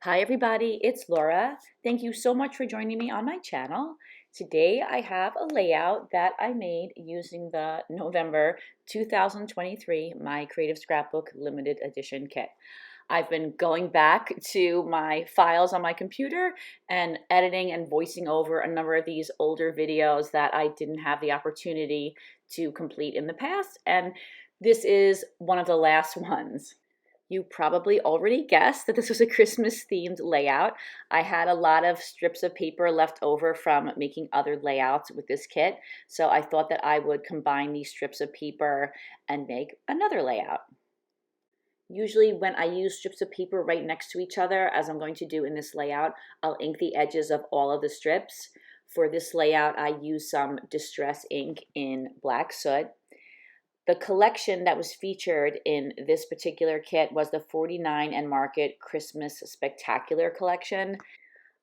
Hi everybody, it's Laura. Thank you so much for joining me on my channel. Today I have a layout that I made using the November 2023 My Creative Scrapbook Limited Edition kit. I've been going back to my files on my computer and editing and voicing over a number of these older videos that I didn't have the opportunity to complete in the past, and this is one of the last ones. You probably already guessed that this was a Christmas themed layout. I had a lot of strips of paper left over from making other layouts with this kit, so I thought that I would combine these strips of paper and make another layout. Usually when I use strips of paper right next to each other, as I'm going to do in this layout, I'll ink the edges of all of the strips. For this layout, I use some distress ink in black soot. The collection that was featured in this particular kit was the 49 and Market Christmas Spectacular collection.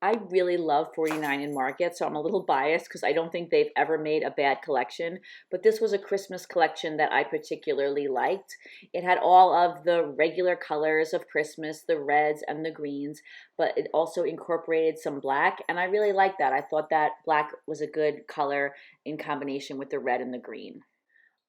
I really love 49 and Market, so I'm a little biased because I don't think they've ever made a bad collection, but this was a Christmas collection that I particularly liked. It had all of the regular colors of Christmas, the reds and the greens, but it also incorporated some black, and I really liked that. I thought that black was a good color in combination with the red and the green.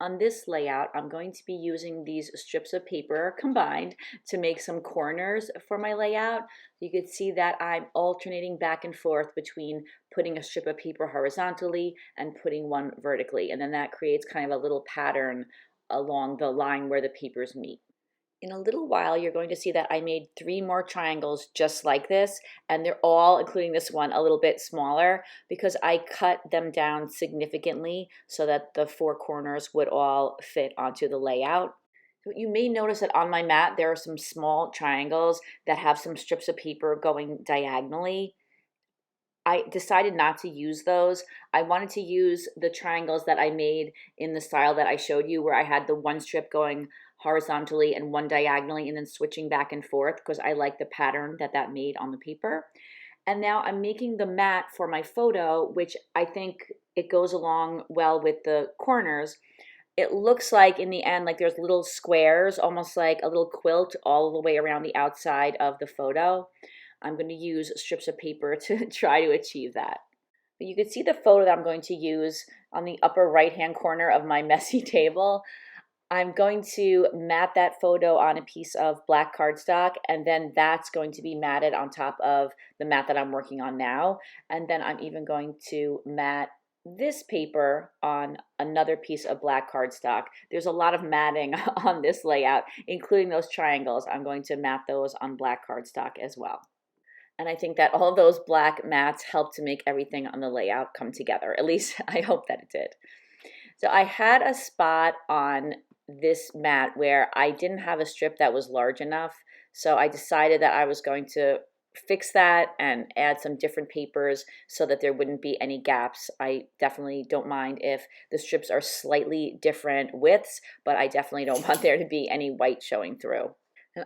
On this layout, I'm going to be using these strips of paper combined to make some corners for my layout. You could see that I'm alternating back and forth between putting a strip of paper horizontally and putting one vertically, and then that creates kind of a little pattern along the line where the papers meet. In a little while, you're going to see that I made 3 more triangles just like this, and they're all, including this one, a little bit smaller because I cut them down significantly so that the 4 corners would all fit onto the layout. So you may notice that on my mat there are some small triangles that have some strips of paper going diagonally. I decided not to use those. I wanted to use the triangles that I made in the style that I showed you, where I had the one strip going horizontally and one diagonally and then switching back and forth because I like the pattern that that made on the paper. And now I'm making the mat for my photo, which I think it goes along well with the corners. It looks like in the end like there's little squares, almost like a little quilt all the way around the outside of the photo. I'm going to use strips of paper to try to achieve that. But you can see the photo that I'm going to use on the upper right hand corner of my messy table. I'm going to mat that photo on a piece of black cardstock, and then that's going to be matted on top of the mat that I'm working on now. And then I'm even going to mat this paper on another piece of black cardstock. There's a lot of matting on this layout, including those triangles. I'm going to mat those on black cardstock as well. And I think that all those black mats helped to make everything on the layout come together. At least I hope that it did. So I had a spot on this mat where I didn't have a strip that was large enough. So I decided that I was going to fix that and add some different papers so that there wouldn't be any gaps. I definitely don't mind if the strips are slightly different widths, but I definitely don't want there to be any white showing through.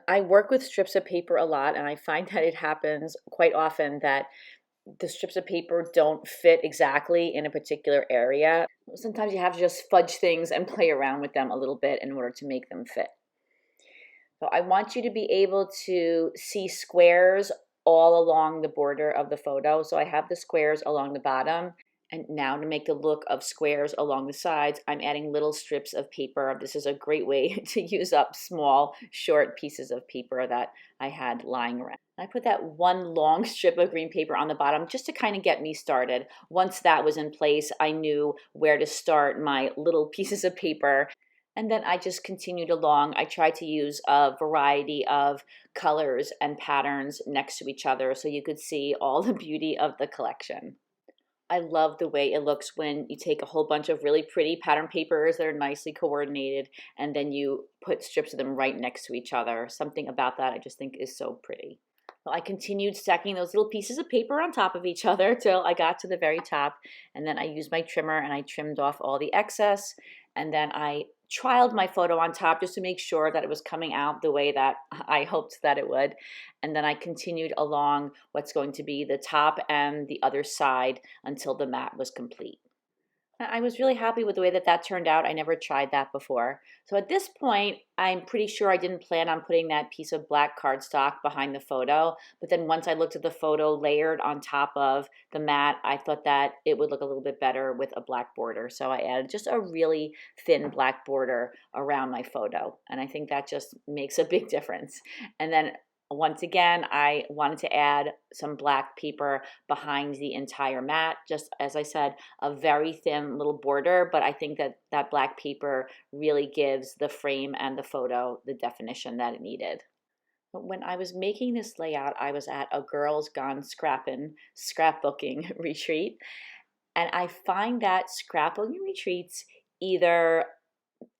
I work with strips of paper a lot, and I find that it happens quite often that the strips of paper don't fit exactly in a particular area. Sometimes you have to just fudge things and play around with them a little bit in order to make them fit. So I want you to be able to see squares all along the border of the photo. So I have the squares along the bottom. And now to make the look of squares along the sides, I'm adding little strips of paper. This is a great way to use up small, short pieces of paper that I had lying around. I put that one long strip of green paper on the bottom just to kind of get me started. Once that was in place, I knew where to start my little pieces of paper. And then I just continued along. I tried to use a variety of colors and patterns next to each other so you could see all the beauty of the collection. I love the way it looks when you take a whole bunch of really pretty pattern papers that are nicely coordinated and then you put strips of them right next to each other. Something about that I just think is so pretty. Well, I continued stacking those little pieces of paper on top of each other till I got to the very top, and then I used my trimmer and I trimmed off all the excess, and then I trialed my photo on top just to make sure that it was coming out the way that I hoped that it would. And then I continued along what's going to be the top and the other side until the mat was complete. I was really happy with the way that that turned out. I never tried that before. So at this point, I'm pretty sure I didn't plan on putting that piece of black cardstock behind the photo. But then once I looked at the photo layered on top of the mat, I thought that it would look a little bit better with a black border. So I added just a really thin black border around my photo. And I think that just makes a big difference. And then once again, I wanted to add some black paper behind the entire mat. Just as I said, a very thin little border, but I think that that black paper really gives the frame and the photo the definition that it needed. But when I was making this layout, I was at a Girls Gone scrapbooking retreat, and I find that scrapbooking retreats either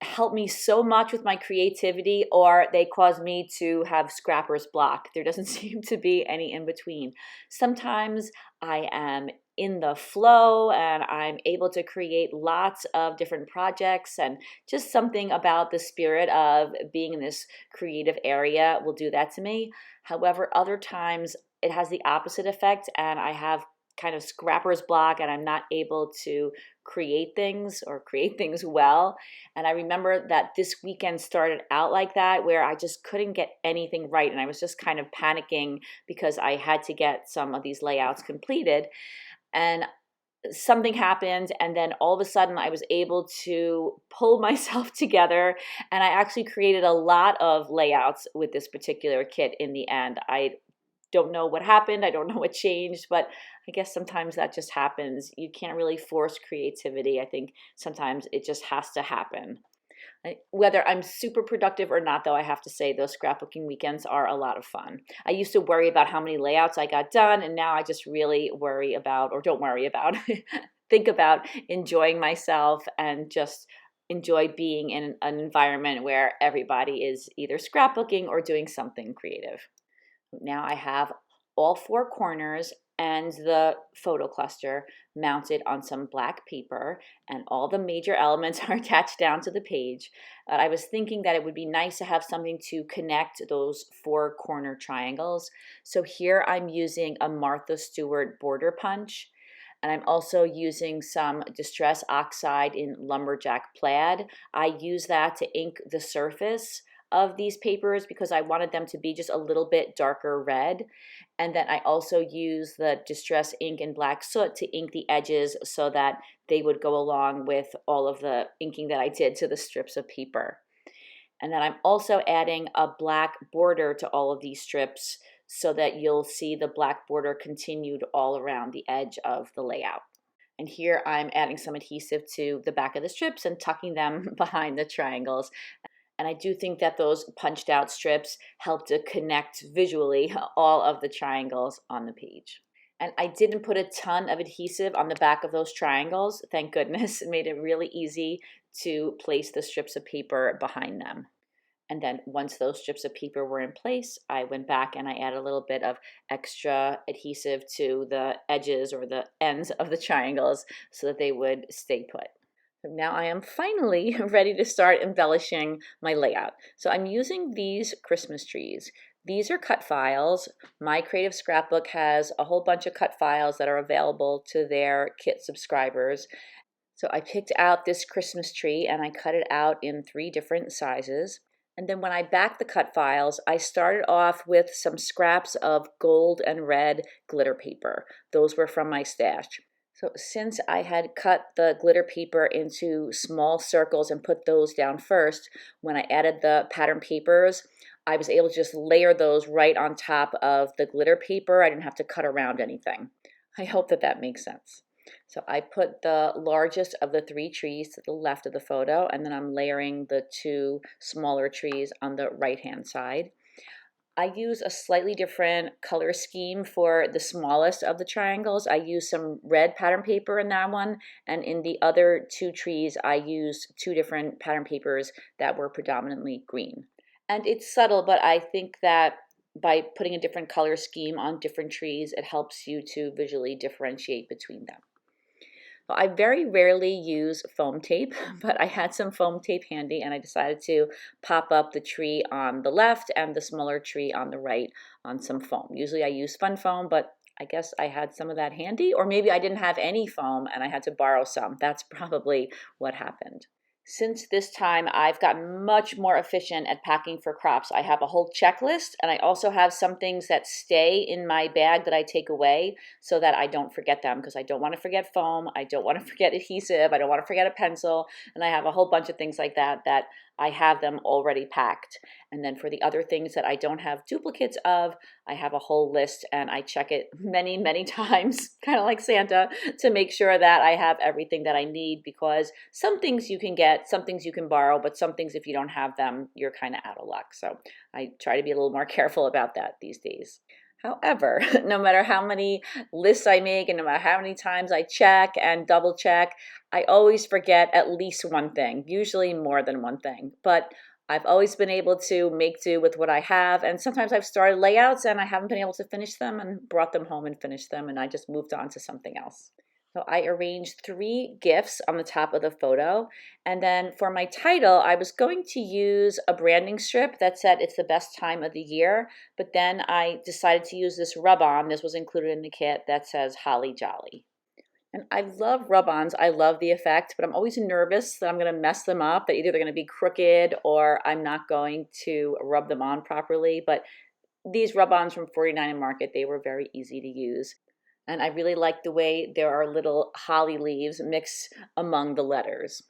help me so much with my creativity or they cause me to have scrapper's block. There doesn't seem to be any in between. Sometimes I am in the flow and I'm able to create lots of different projects, and just something about the spirit of being in this creative area will do that to me. However, other times it has the opposite effect and I have kind of scrapper's block and I'm not able to create things or create things well. And I remember that this weekend started out like that, where I just couldn't get anything right. And I was just kind of panicking because I had to get some of these layouts completed. And something happened, and then all of a sudden I was able to pull myself together, and I actually created a lot of layouts with this particular kit in the end. I don't know what happened. I don't know what changed, but I guess sometimes that just happens. You can't really force creativity. I think sometimes it just has to happen. Whether I'm super productive or not, though, I have to say those scrapbooking weekends are a lot of fun. I used to worry about how many layouts I got done, and now I just really worry about, or don't worry about, think about enjoying myself and just enjoy being in an environment where everybody is either scrapbooking or doing something creative. Now I have all four corners and the photo cluster mounted on some black paper, and all the major elements are attached down to the page. I was thinking that it would be nice to have something to connect those four corner triangles. So here I'm using a Martha Stewart border punch, and I'm also using some Distress Oxide in lumberjack plaid. I use that to ink the surface of these papers because I wanted them to be just a little bit darker red. And then I also use the Distress ink in black soot to ink the edges so that they would go along with all of the inking that I did to the strips of paper. And then I'm also adding a black border to all of these strips so that you'll see the black border continued all around the edge of the layout. And here I'm adding some adhesive to the back of the strips and tucking them behind the triangles. And I do think that those punched out strips help to connect visually all of the triangles on the page. And I didn't put a ton of adhesive on the back of those triangles. Thank goodness. It made it really easy to place the strips of paper behind them. And then once those strips of paper were in place, I went back and I added a little bit of extra adhesive to the edges or the ends of the triangles so that they would stay put. Now I am finally ready to start embellishing my layout. So I'm using these Christmas trees. These are cut files. My Creative Scrapbook has a whole bunch of cut files that are available to their kit subscribers. So I picked out this Christmas tree and I cut it out in 3 different sizes. And then when I backed the cut files, I started off with some scraps of gold and red glitter paper. Those were from my stash. So since I had cut the glitter paper into small circles and put those down first, when I added the pattern papers, I was able to just layer those right on top of the glitter paper. I didn't have to cut around anything. I hope that that makes sense. So I put the largest of the 3 trees to the left of the photo, and then I'm layering the 2 smaller trees on the right-hand side. I use a slightly different color scheme for the smallest of the triangles. I use some red pattern paper in that one, and in the other 2 trees, I used 2 different pattern papers that were predominantly green. And it's subtle, but I think that by putting a different color scheme on different trees, it helps you to visually differentiate between them. I very rarely use foam tape, but I had some foam tape handy and I decided to pop up the tree on the left and the smaller tree on the right on some foam. Usually I use fun foam, but I guess I had some of that handy, or maybe I didn't have any foam and I had to borrow some. That's probably what happened. Since this time, I've gotten much more efficient at packing for crops. I have a whole checklist, and I also have some things that stay in my bag that I take away so that I don't forget them, because I don't want to forget foam, I don't want to forget adhesive, I don't want to forget a pencil, and I have a whole bunch of things like that that I have them already packed. And then for the other things that I don't have duplicates of, I have a whole list and I check it many, many times, kind of like Santa, to make sure that I have everything that I need, because some things you can get, some things you can borrow, but some things, if you don't have them, you're kind of out of luck. So I try to be a little more careful about that these days. However, no matter how many lists I make and no matter how many times I check and double check, I always forget at least one thing, usually more than one thing. But I've always been able to make do with what I have, and sometimes I've started layouts and I haven't been able to finish them and brought them home and finished them, and I just moved on to something else. So I arranged 3 gifts on the top of the photo. And then for my title, I was going to use a branding strip that said it's the best time of the year. But then I decided to use this rub-on. This was included in the kit that says Holly Jolly. And I love rub-ons. I love the effect, but I'm always nervous that I'm going to mess them up, that either they're going to be crooked or I'm not going to rub them on properly. But these rub-ons from 49 Market, they were very easy to use. And I really like the way there are little holly leaves mixed among the letters.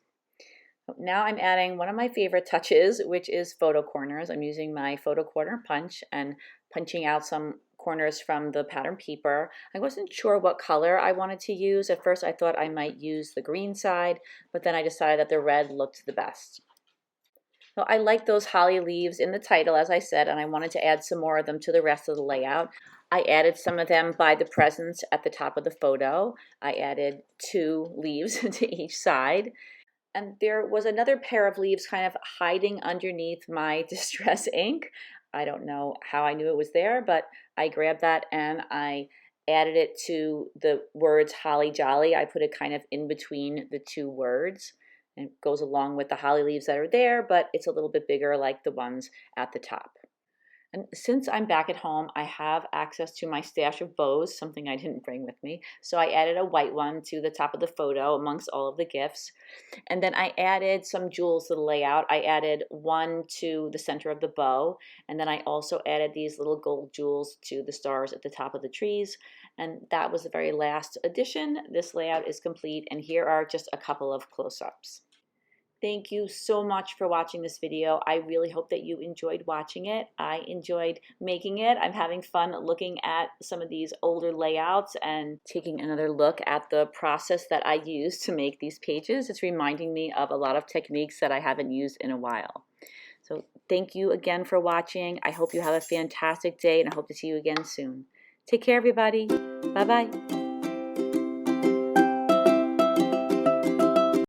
Now I'm adding one of my favorite touches, which is photo corners. I'm using my photo corner punch and punching out some corners from the pattern paper. I wasn't sure what color I wanted to use. At first I thought I might use the green side, but then I decided that the red looked the best. So I like those holly leaves in the title, as I said, and I wanted to add some more of them to the rest of the layout. I added some of them by the presents at the top of the photo. I added 2 leaves to each side. And there was another pair of leaves kind of hiding underneath my distress ink. I don't know how I knew it was there, but I grabbed that and I added it to the words Holly Jolly. I put it kind of in between the 2 words. And it goes along with the holly leaves that are there, but it's a little bit bigger like the ones at the top. And since I'm back at home, I have access to my stash of bows, something I didn't bring with me. So I added a white one to the top of the photo amongst all of the gifts. And then I added some jewels to the layout. I added one to the center of the bow. And then I also added these little gold jewels to the stars at the top of the trees. And that was the very last addition. This layout is complete, and here are just a couple of close-ups. Thank you so much for watching this video. I really hope that you enjoyed watching it. I enjoyed making it. I'm having fun looking at some of these older layouts and taking another look at the process that I use to make these pages. It's reminding me of a lot of techniques that I haven't used in a while. So thank you again for watching. I hope you have a fantastic day, and I hope to see you again soon. Take care, everybody. Bye-bye.